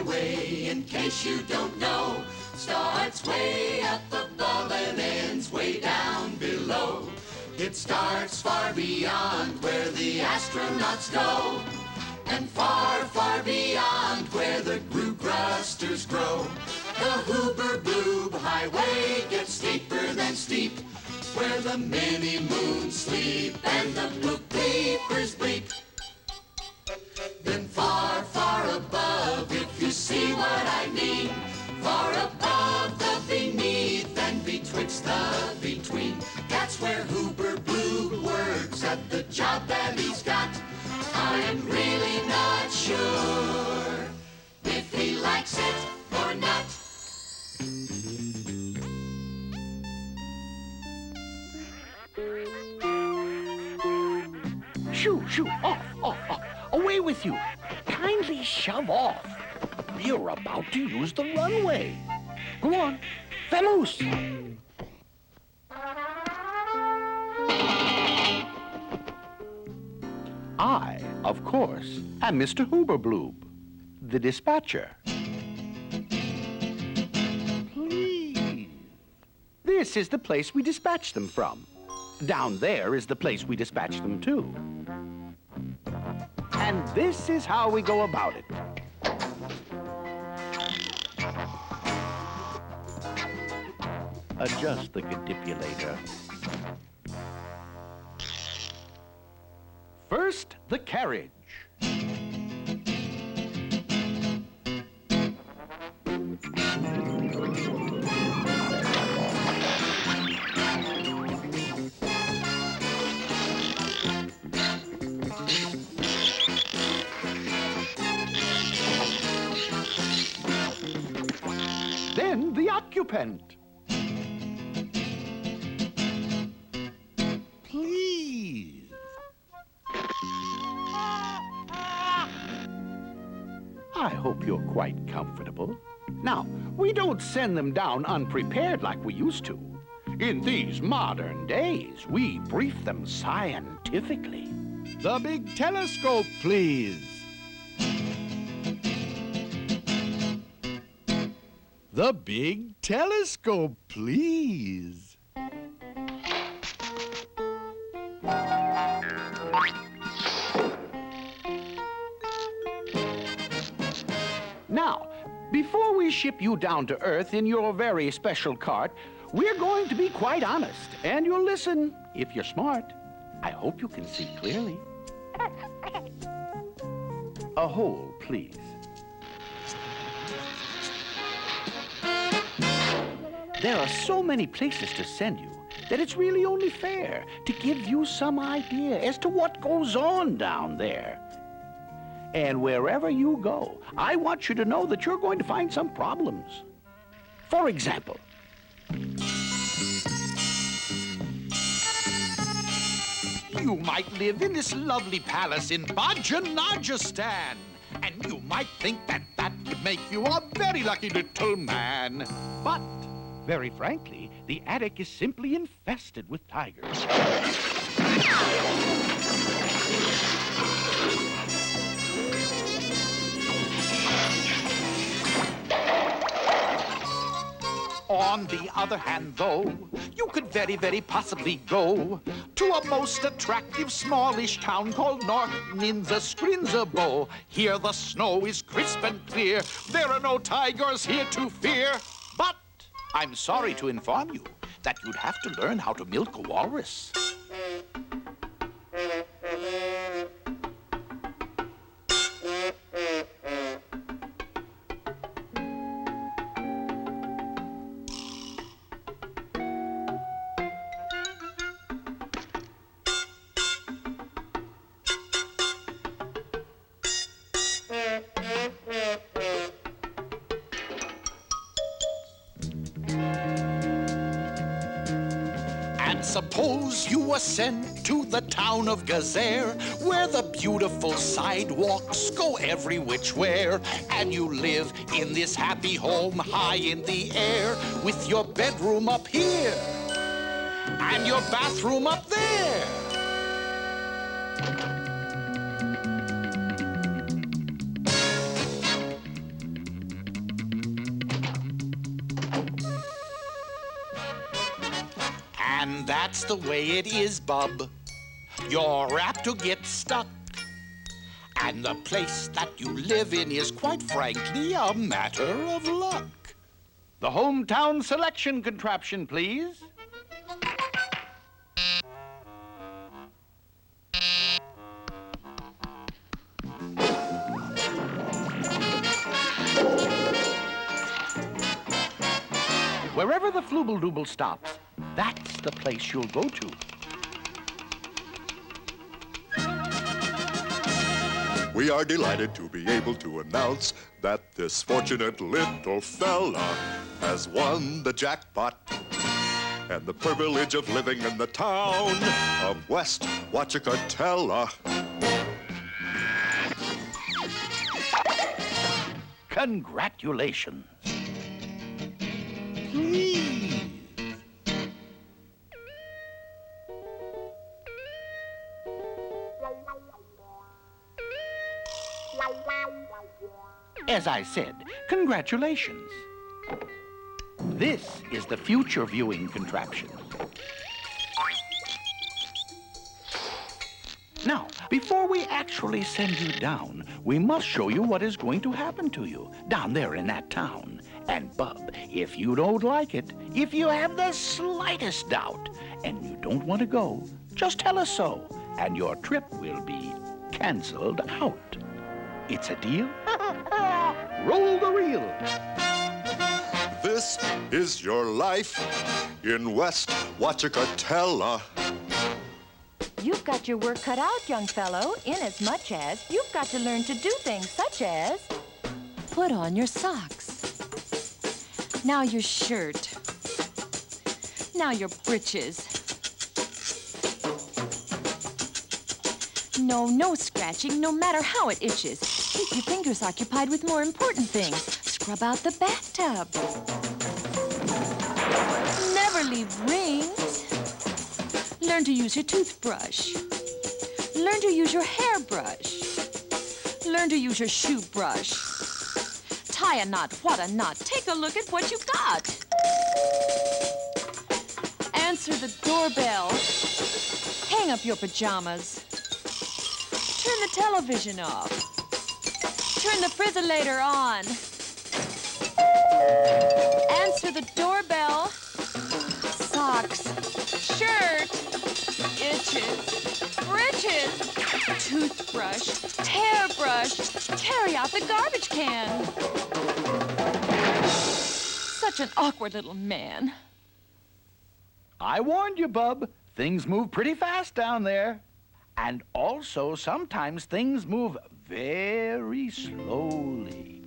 Highway, in case you don't know, starts way up above and ends way down below. It starts far beyond where the astronauts go, and far, far beyond where the Groo-Grusters grow. The Hoober-Bloob Highway gets steeper than steep, where the mini-moons sleep and the bloop-bleepers bleep. Then far, far above, if you see what I mean, far above the beneath and betwixt the between, that's where Hoober-Bloob works at the job that he's got. I am really not sure if he likes it or not. Shoo, shoo, off, off, off. Away with you. Kindly shove off. You're about to use the runway. Go on, vamoose. I, of course, am Mr. Hoober-Bloob, the dispatcher. Please. This is the place we dispatch them from. Down there is the place we dispatch them to. And this is how we go about it. Adjust the cadipulator. First, the carriage. Then the occupant. Please. I hope you're quite comfortable. Now, we don't send them down unprepared like we used to. In these modern days, we brief them scientifically. The big telescope, please. The big telescope, please. Now, before we ship you down to Earth in your very special cart, we're going to be quite honest, and you'll listen if you're smart. I hope you can see clearly. A hole, please. There are so many places to send you that it's really only fair to give you some idea as to what goes on down there. And wherever you go, I want you to know that you're going to find some problems. For example, You might live in this lovely palace in Bajanajistan, and you might think that that would make you a very lucky little man. but, very frankly, the attic is simply infested with tigers. On the other hand, though, you could very, very possibly go to a most attractive smallish town called North Ninza-Skrinzabo. Here the snow is crisp and clear. There are no tigers here to fear. But I'm sorry to inform you that you'd have to learn how to milk a walrus. And suppose you were sent to the town of Gazer, where the beautiful sidewalks go every which where, and you live in this happy home high in the air, with your bedroom up here and your bathroom up there. And that's the way it is, bub. You're apt to get stuck. And the place that you live in is quite frankly a matter of luck. The hometown selection contraption, please. Wherever the Flooble-Dooble stops, that's the place you'll go to. We are delighted to be able to announce that this fortunate little fella has won the jackpot and the privilege of living in the town of West Wachacatella. Congratulations. Please. As I said, congratulations. This is the future viewing contraption. Now, before we actually send you down, we must show you what is going to happen to you down there in that town. And, Bub, if you don't like it, if you have the slightest doubt, and you don't want to go, just tell us so, and your trip will be canceled out. It's a deal? Roll the reel. This is your life in West Wachacatella. You've got your work cut out, young fellow, in as much as you've got to learn to do things such as put on your socks. Now your shirt. Now your breeches. No scratching, no matter how it itches. Keep your fingers occupied with more important things. Scrub out the bathtub. Never leave rings. Learn to use your toothbrush. Learn to use your hairbrush. Learn to use your shoe brush. Tie a knot, what a knot. Take a look at what you got. Answer the doorbell. Hang up your pajamas. Turn the television off. Turn the frizzolator on. Answer the doorbell. Socks. Shirt. Itches. Britches. Toothbrush. Hairbrush. Carry out the garbage can. Such an awkward little man. I warned you, Bub. Things move pretty fast down there. And also, sometimes things move very slowly.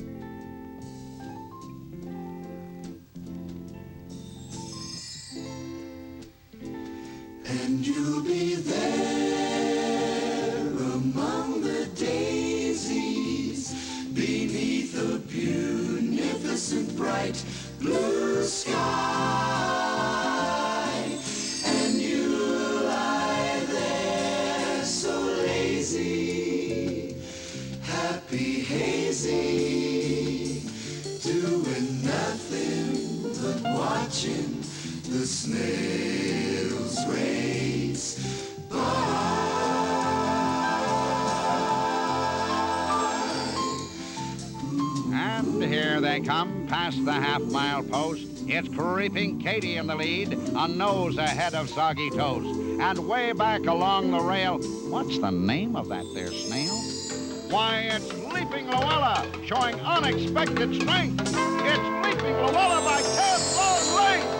And you'll be there among the daisies beneath a beneficent bright blue sky. And you'll lie there so lazy, happy, hazy, doing nothing but watching the snails race by. And here they come past the half-mile post. It's Creeping Katie in the lead, a nose ahead of Soggy Toast. And way back along the rail, what's the name of that there snail? Why, it's Leaping Luella, showing unexpected strength. It's Leaping Luella by 10 long lengths.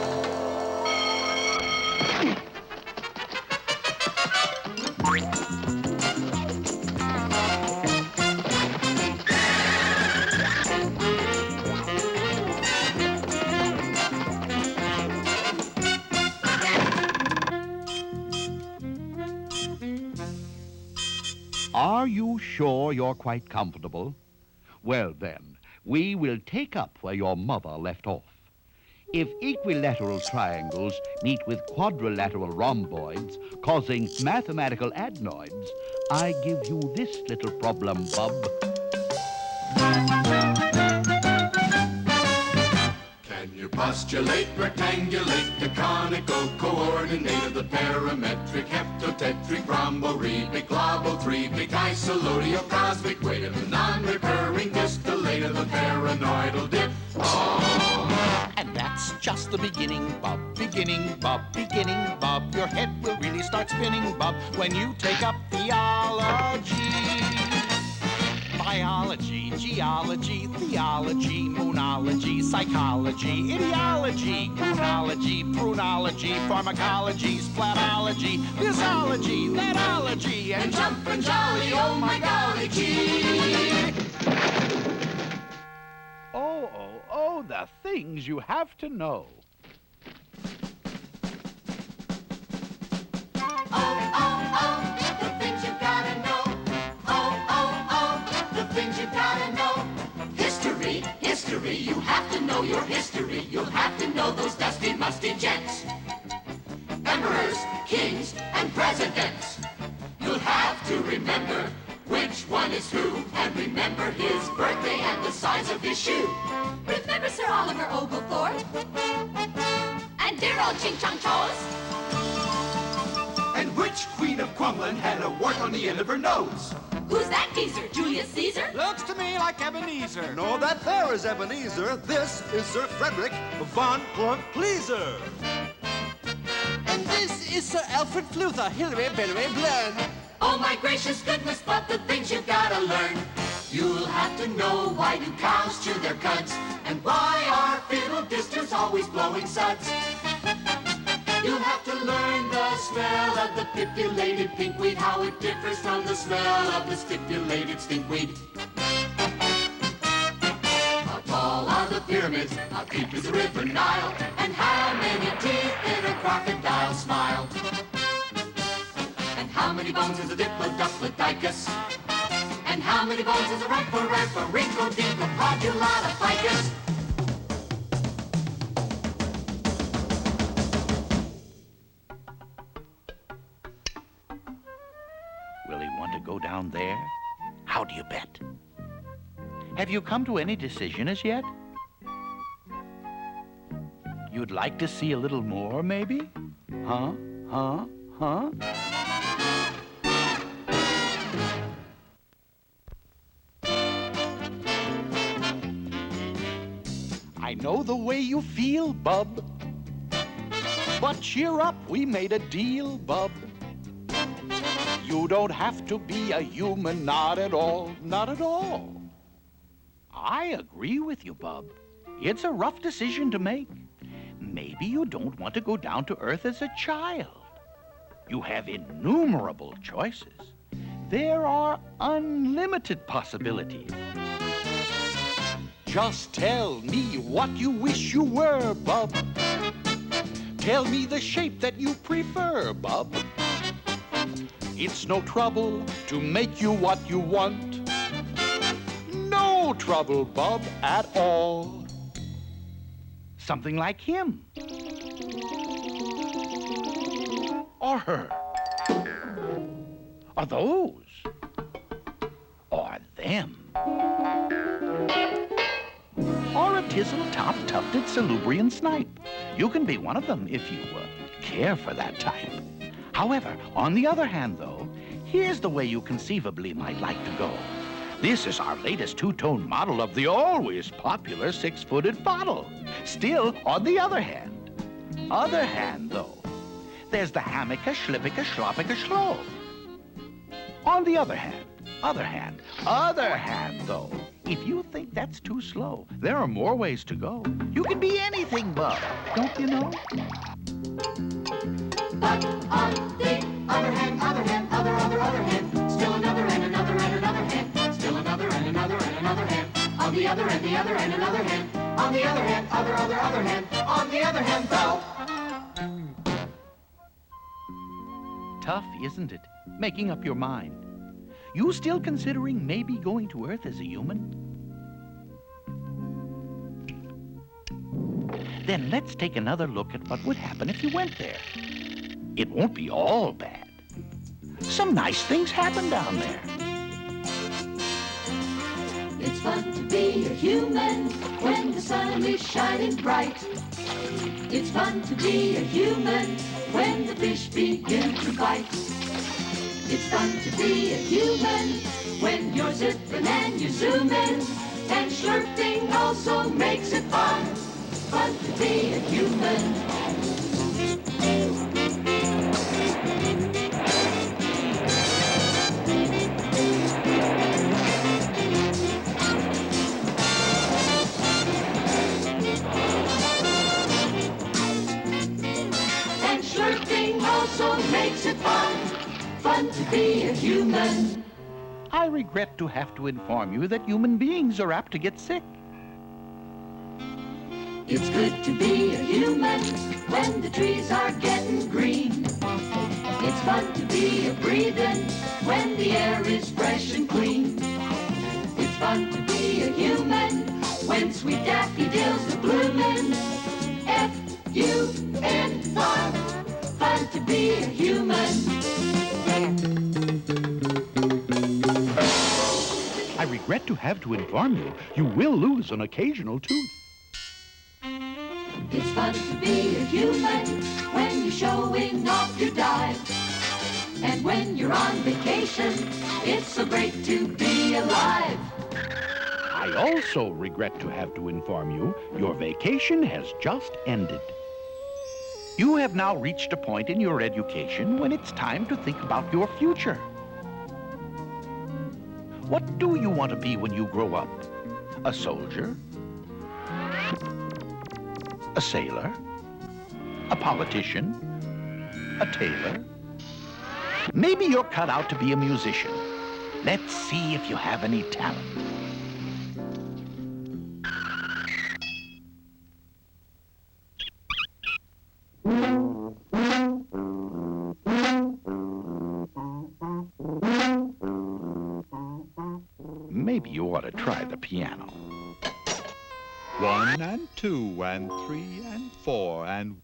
Are you sure you're quite comfortable? Well then, we will take up where your mother left off. If equilateral triangles meet with quadrilateral rhomboids, causing mathematical adenoids, I give you this little problem, bub. Can you Postulate, rectangulate, the conical coordinate of the parametric, heptatetric, rhomborebic, globothrebic, isolateral, cosmic weight of the non-recurring distillate of the paranoidal dip. And that's just the beginning, Bob. Beginning, Bob. Beginning, Bob. Your head will really start spinning, Bob, when you take up theology. Biology, geology, theology, moonology, psychology, ideology, goonology, prunology, pharmacology, splatology, thisology, thatology, and jumpin' jolly, oh my golly gee! Oh, the things you have to know. The things you gotta know. The things you gotta know. History, you have to know your history. You'll have to know those dusty, musty gents. Emperors, kings, and presidents. You'll have to remember which one is who, and remember his birthday and the size of his shoe. Remember Sir Oliver Oglethorpe? And dear old Ching Chong Chos? And which queen of Crumlin had a wart on the end of her nose? Who's that geezer? Julius Caesar? Looks to me like Ebenezer. No, that there is Ebenezer. This is Sir Frederick von Plunk-Pleaser. And this is Sir Alfred Fluther, Hilary Billary Blurn. Oh my gracious goodness, but the things you gotta learn. You'll have to know why do cows chew their cuds, and why are fiddle disters always blowing suds. You'll have to learn the smell of the pipulated pinkweed, how it differs from the smell of the stipulated stinkweed. How tall are the pyramids? How deep is the river Nile? And how many teeth in a crocodile's smile? And how many bones is a diplodocus? And how many bones is a Rhynchodicapodulatifficus? Will he want to go down there? How do you bet? Have you come to any decision as yet? You'd like to see a little more, maybe? Huh? I know the way you feel, bub. But cheer up, we made a deal, bub. You don't have to be a human, not at all, not at all. I agree with you, bub. It's a rough decision to make. Maybe you don't want to go down to Earth as a child. You have innumerable choices. There are unlimited possibilities. Just tell me what you wish you were, bub. Tell me the shape that you prefer, bub. It's no trouble to make you what you want. No trouble, bub, at all. Something like him. Or her. Or those. Or them. Or a tizzle-top tufted Salubrian snipe. You can be one of them if you care for that type. However, on the other hand, though, here's the way you conceivably might like to go. This is our latest two-tone model of the always popular six-footed bottle. Still, on the other hand, though, there's the hammica, schlippica, schloppica, schlo. On the other hand, though, if you think that's too slow, there are more ways to go. You can be anything, bub, don't you know? But on the other hand, other hand, still another and another and another hand, still another and another and another hand, on the other and the other and another hand, on the other hand, other hand, on the other hand, though. Tough, isn't it? Making up your mind. You still considering maybe going to Earth as a human? Then let's take another look at what would happen if you went there. It won't be all bad. Some nice things happen down there. It's fun to be a human when the sun is shining bright. It's fun to be a human when the fish begin to bite. It's fun to be a human when you're zipping and you're zooming. And slurping also makes it fun. Fun to be a human. And slurping also makes it fun. Fun to be a human. I regret to have to inform you that human beings are apt to get sick. It's good to be a human when the trees are getting green. It's fun to be a breathing when the air is fresh and clean. It's fun to be a human when sweet daffodils are blooming. F-U-N, fun, fun to be a human. I regret to have to inform you, you will lose an occasional tooth. It's fun to be a human when you're showing off your dive. And when you're on vacation, it's so great to be alive. I also regret to have to inform you, your vacation has just ended. You have now reached a point in your education when it's time to think about your future. What do you want to be when you grow up? A soldier? A sailor? A politician? A tailor? Maybe you're cut out to be a musician. Let's see if you have any talent. Maybe you ought to try the piano. 1 and 2 and 3 and 4 and...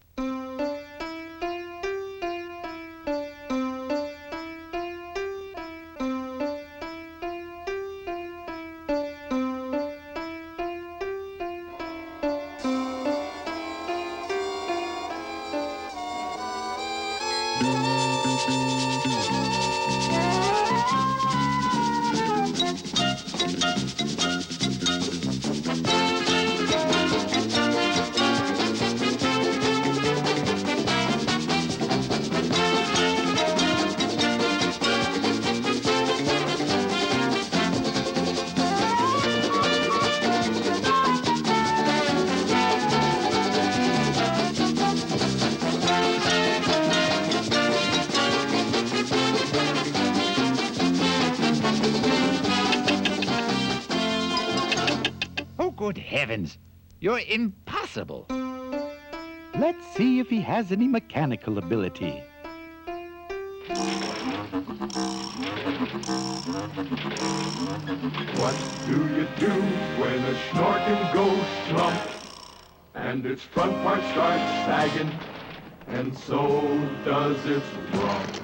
Good heavens, you're impossible. Let's see if he has any mechanical ability. What do you do when a snorkin' goes slump and its front part starts sagging and so does its rump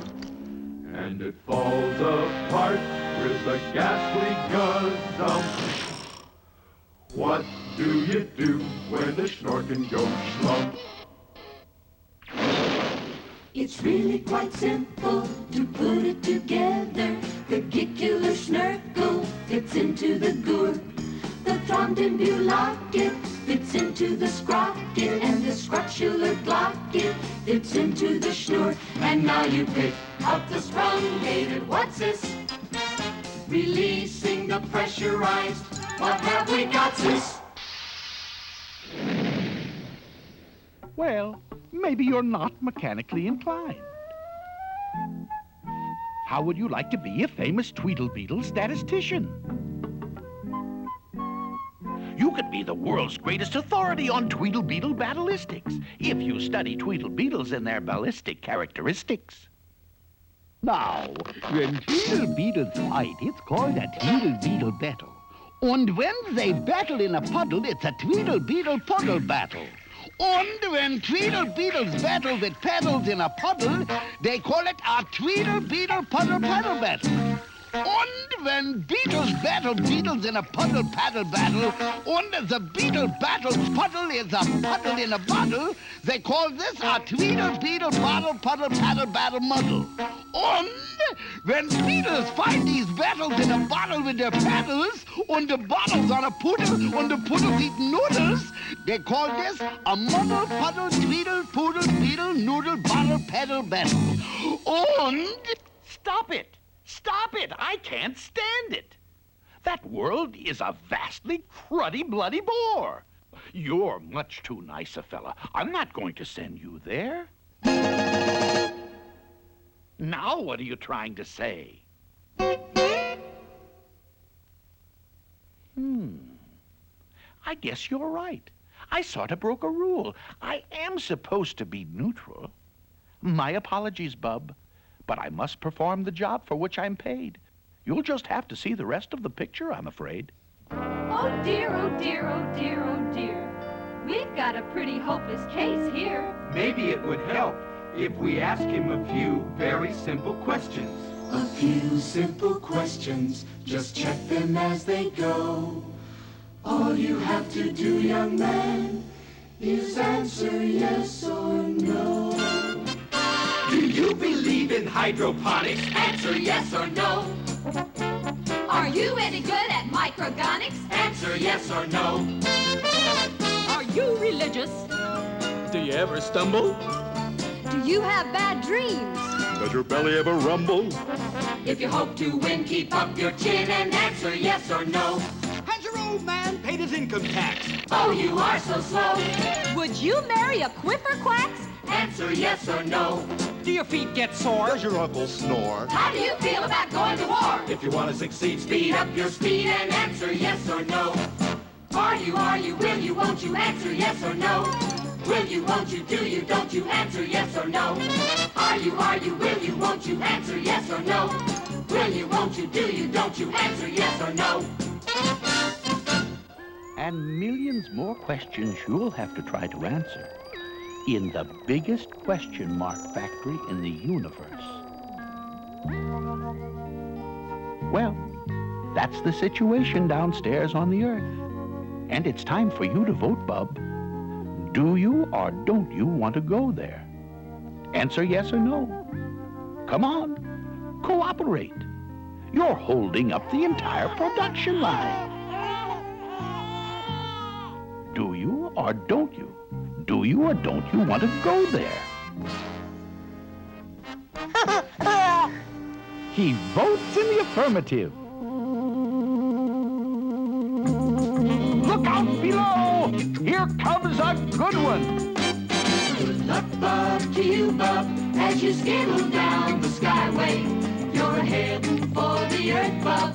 and it falls apart with a ghastly gazump? What do you do when the snorkin' goes slump? It's really quite simple to put it together. The gicular snurkle fits into the gourd. The throndimbulocet fits into the sprocket, and the scrotular glocket fits into the schnur. And now you pick up the sprungated what's this? Releasing the pressurized. What have we got, sis? Well, maybe you're not mechanically inclined. How would you like to be a famous Tweedlebeetle statistician? You could be the world's greatest authority on Tweedlebeetle ballistics if you study Tweedlebeetles and their ballistic characteristics. Now, when Tweedlebeetles fight, it's called a Tweedlebeetle battle. And when they battle in a puddle, it's a Tweedlebeetle puddle battle. And when Tweedlebeetles battle with paddles in a puddle, they call it a Tweedlebeetle puddle battle. Und when beetles battle beetles in a puddle-paddle battle, and the beetle battles puddle is a puddle in a bottle, they call this a tweedle-beetle-bottle-puddle-paddle-battle muddle. And when beetles fight these battles in a bottle with their paddles, and the bottle's on a poodle, and the poodles eat noodles, they call this a muddle, puddle, tweedle, poodle, beetle, noodle, bottle, pedal, battle. And... Stop it! Stop it! I can't stand it! That world is a vastly cruddy, bloody bore. You're much too nice a fella. I'm not going to send you there. Now what are you trying to say? I guess you're right. I sort of broke a rule. I am supposed to be neutral. My apologies, Bub. But I must perform the job for which I'm paid. You'll just have to see the rest of the picture, I'm afraid. Oh dear, oh dear, oh dear, oh dear. We've got a pretty hopeless case here. Maybe it would help if we ask him a few very simple questions. A few simple questions, just check them as they go. All you have to do, young man, is answer yes or no. Do you believe in hydroponics? Answer yes or no. Are you any good at microgonics? Answer yes or no. Are you religious? Do you ever stumble? Do you have bad dreams? Does your belly ever rumble? If you hope to win, keep up your chin and answer yes or no. Has your old man paid his income tax? Oh, you are so slow. Would you marry a quiffer-quacks? Answer yes or no. Do your feet get sore? Does your uncle snore? How do you feel about going to war? If you want to succeed, Speed up your speed and answer yes or no. Are you, will you, won't you answer yes or no? Will you, won't you, do you, don't you answer yes or no? Are you, will you, won't you answer yes or no? Will you, won't you, do you, don't you answer yes or no? And millions more questions you'll have to try to answer in the biggest question mark factory in the universe. Well, that's the situation downstairs on the Earth. And it's time for you to vote, Bub. Do you or don't you want to go there? Answer yes or no. Come on, cooperate. You're holding up the entire production line. Do you or don't you? Do you or don't you want to go there? He votes in the affirmative. Look out below! Here comes a good one. Good luck, Bub, to you, Bub, as you skittle down the skyway. You're heading for the Earth, Bub.